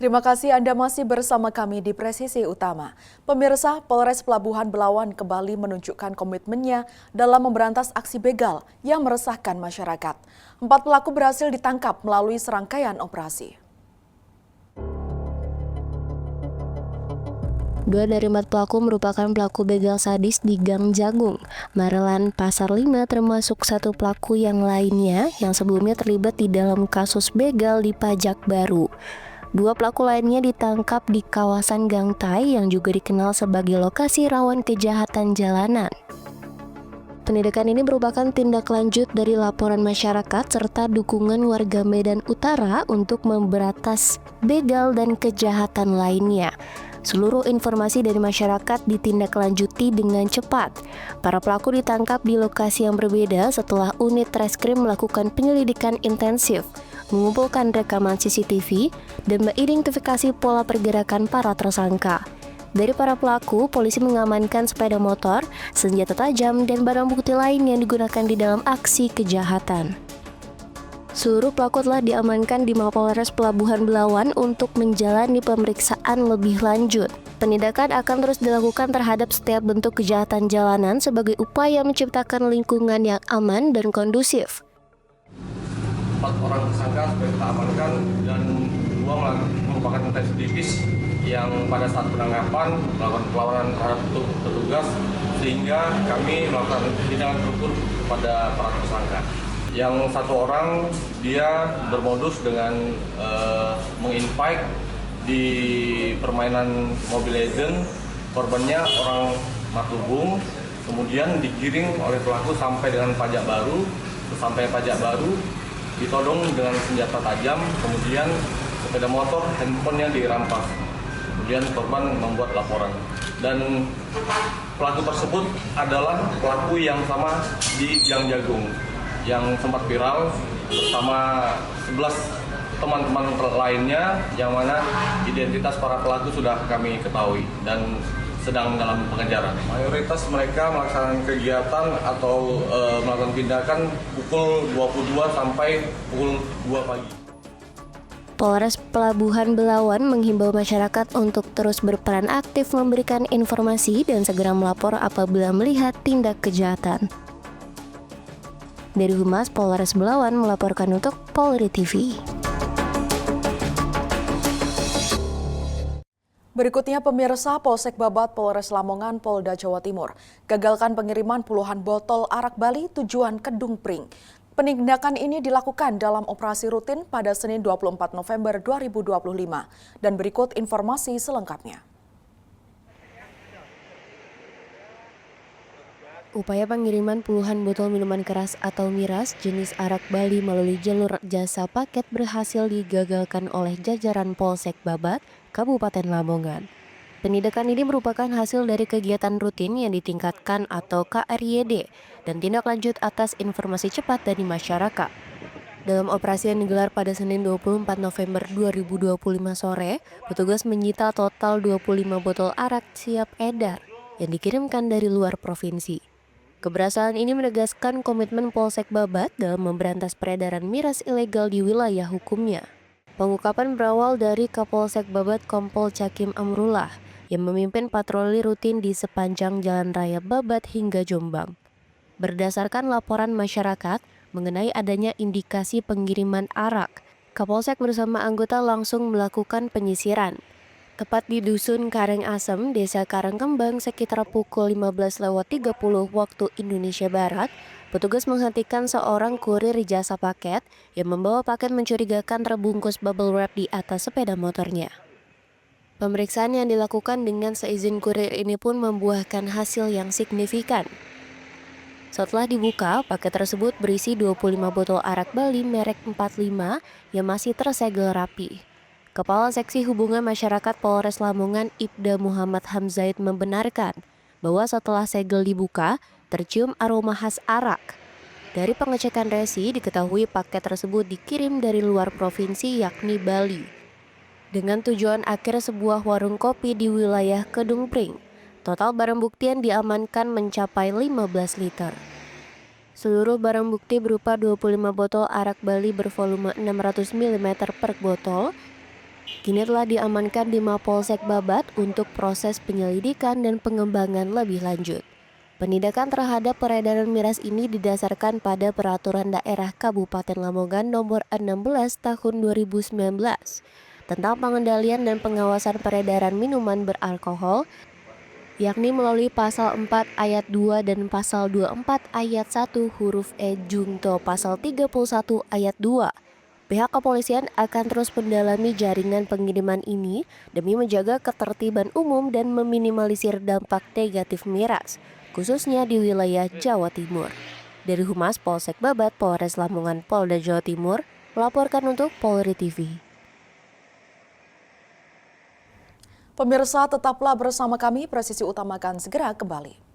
Terima kasih Anda masih bersama kami di Presisi Utama. Pemirsa, Polres Pelabuhan Belawan kembali menunjukkan komitmennya dalam memberantas aksi begal yang meresahkan masyarakat. 4 pelaku berhasil ditangkap melalui serangkaian operasi. 2 dari 4 pelaku merupakan pelaku begal sadis di Gang Jagung, Marelan, Pasar 5, termasuk 1 pelaku yang lainnya yang sebelumnya terlibat di dalam kasus begal di Pajak Baru. 2 pelaku lainnya ditangkap di kawasan Gang Tai yang juga dikenal sebagai lokasi rawan kejahatan jalanan. Penindakan ini merupakan tindak lanjut dari laporan masyarakat serta dukungan warga Medan Utara untuk memberantas begal dan kejahatan lainnya. Seluruh informasi dari masyarakat ditindaklanjuti dengan cepat. Para pelaku ditangkap di lokasi yang berbeda setelah unit Reskrim melakukan penyelidikan intensif, mengumpulkan rekaman CCTV, dan mengidentifikasi pola pergerakan para tersangka. Dari para pelaku, polisi mengamankan sepeda motor, senjata tajam, dan barang bukti lain yang digunakan di dalam aksi kejahatan. Seluruh pelaku telah diamankan di Mapolres Pelabuhan Belawan untuk menjalani pemeriksaan lebih lanjut. Penindakan akan terus dilakukan terhadap setiap bentuk kejahatan jalanan sebagai upaya menciptakan lingkungan yang aman dan kondusif. 4 orang tersangka sudah kita amankan dan 2 merupakan residivis yang pada saat penangkapan melakukan perlawanan terhadap petugas sehingga kami melakukan tindakan terukur kepada para tersangka. Yang 1 orang dia bermodus dengan menginvite di permainan Mobile Legends, korbannya orang Matubung, kemudian digiring oleh pelaku sampai dengan Pajak Baru, sampai Pajak Baru ditodong dengan senjata tajam, kemudian sepeda motor, handphonenya dirampas. Kemudian korban membuat laporan. Dan pelaku tersebut adalah pelaku yang sama di Gang Jagung yang sempat viral bersama 11 teman-teman lainnya yang mana identitas para pelaku sudah kami ketahui dan sedang dalam pengejaran. Mayoritas mereka melaksanakan kegiatan atau melakukan tindakan pukul 22 sampai pukul 2 pagi. Polres Pelabuhan Belawan menghimbau masyarakat untuk terus berperan aktif memberikan informasi dan segera melapor apabila melihat tindak kejahatan. Dari Humas Polres Belawan melaporkan untuk Polri TV. Berikutnya pemirsa, Polsek Babat Polres Lamongan Polda Jawa Timur gagalkan pengiriman puluhan botol arak Bali tujuan Kedung Pring. Penindakan ini dilakukan dalam operasi rutin pada Senin 24 November 2025 dan berikut informasi selengkapnya. Upaya pengiriman puluhan botol minuman keras atau miras jenis arak Bali melalui jalur jasa paket berhasil digagalkan oleh jajaran Polsek Babat, Kabupaten Lamongan. Penindakan ini merupakan hasil dari kegiatan rutin yang ditingkatkan atau KRYD dan tindak lanjut atas informasi cepat dari masyarakat. Dalam operasi yang digelar pada Senin 24 November 2025 sore, petugas menyita total 25 botol arak siap edar yang dikirimkan dari luar provinsi. Keberhasilan ini menegaskan komitmen Polsek Babat dalam memberantas peredaran miras ilegal di wilayah hukumnya. Pengungkapan berawal dari Kapolsek Babat Kompol Cakim Amrullah yang memimpin patroli rutin di sepanjang Jalan Raya Babat hingga Jombang. Berdasarkan laporan masyarakat mengenai adanya indikasi pengiriman arak, Kapolsek bersama anggota langsung melakukan penyisiran. Tepat di Dusun Karengasem, Desa Karangkembang sekitar pukul 15.30 waktu Indonesia Barat, petugas menghentikan seorang kurir jasa paket yang membawa paket mencurigakan terbungkus bubble wrap di atas sepeda motornya. Pemeriksaan yang dilakukan dengan seizin kurir ini pun membuahkan hasil yang signifikan. Setelah dibuka, paket tersebut berisi 25 botol arak Bali merek 45 yang masih tersegel rapi. Kepala Seksi Hubungan Masyarakat Polres Lamongan Ibda Muhammad Hamzaid membenarkan bahwa setelah segel dibuka, tercium aroma khas arak. Dari pengecekan resi, diketahui paket tersebut dikirim dari luar provinsi yakni Bali. Dengan tujuan akhir sebuah warung kopi di wilayah Kedung Pring, total barang bukti yang diamankan mencapai 15 liter. Seluruh barang bukti berupa 25 botol arak Bali bervolume 600 ml per botol, Kini telah diamankan di Mapolsek Babat untuk proses penyelidikan dan pengembangan lebih lanjut. Penindakan terhadap peredaran miras ini didasarkan pada Peraturan Daerah Kabupaten Lamongan Nomor 16 Tahun 2019 tentang pengendalian dan pengawasan peredaran minuman beralkohol, yakni melalui Pasal 4 Ayat 2 dan Pasal 24 Ayat 1 huruf E Jungto Pasal 31 Ayat 2. Pihak kepolisian akan terus mendalami jaringan pengiriman ini demi menjaga ketertiban umum dan meminimalisir dampak negatif miras, khususnya di wilayah Jawa Timur. Dari Humas Polsek Babat, Polres Lamongan, Polda Jawa Timur, melaporkan untuk Polri TV. Pemirsa, tetaplah bersama kami, Presisi Utama akan segera kembali.